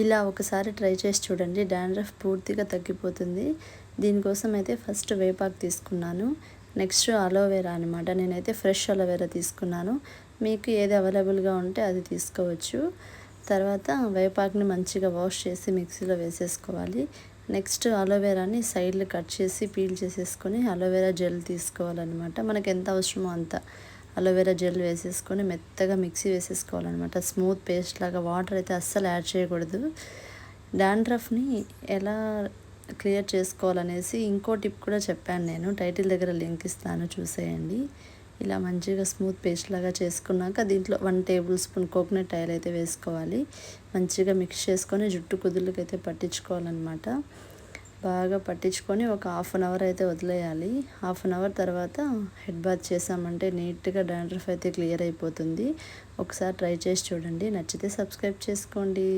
ఇలా ఒకసారి ట్రై చేసి చూడండి, డాండ్రఫ్ పూర్తిగా తగ్గిపోతుంది. దీనికోసం అయితే ఫస్ట్ వేపాకు తీసుకున్నాను. నెక్స్ట్ అలోవెరా అనమాట. నేనైతే ఫ్రెష్ అలోవెరా తీసుకున్నాను. మీకు ఏది అవైలబుల్గా ఉంటే అది తీసుకోవచ్చు. తర్వాత వేపాకుని మంచిగా వాష్ చేసి మిక్సీలో వేసేసుకోవాలి. నెక్స్ట్ అలోవెరాని సైడ్లు కట్ చేసి పీల్ చేసేసుకొని అలోవెరా జెల్ తీసుకోవాలన్నమాట. మనకు ఎంత అవసరమో అంత అలోవెరా జెల్ వేసేసుకొని మెత్తగా మిక్సీ వేసేసుకోవాలన్నమాట. స్మూత్ పేస్ట్ లాగా. వాటర్ అయితే అస్సలు యాడ్ చేయకూడదు. డాండ్రఫ్ని ఎలా క్లియర్ చేసుకోవాలనేసి ఇంకో టిప్ కూడా చెప్పాను నేను. టైటిల్ దగ్గర లింక్ ఇస్తాను, చూసేయండి. ఇలా మంచిగా స్మూత్ పేస్ట్ లాగా చేసుకున్నాక దీంట్లో 1 టేబుల్ స్పూన్ కోకోనట్ ఆయిల్ అయితే వేసుకోవాలి. మంచిగా మిక్స్ చేసుకొని జుట్టు కుదుళ్ళకైతే పట్టించుకోవాలన్నమాట. బాగా పట్టించుకొని ఒక హాఫ్ అన్ అవర్ అయితే వదిలేయాలి. హాఫ్ అన్ అవర్ తర్వాత హెడ్ బాత్ చేసామంటే నీట్గా డాండ్రఫ్ అయితే క్లియర్ అయిపోతుంది. ఒకసారి ట్రై చేసి చూడండి. నచ్చితే సబ్స్క్రైబ్ చేసుకోండి.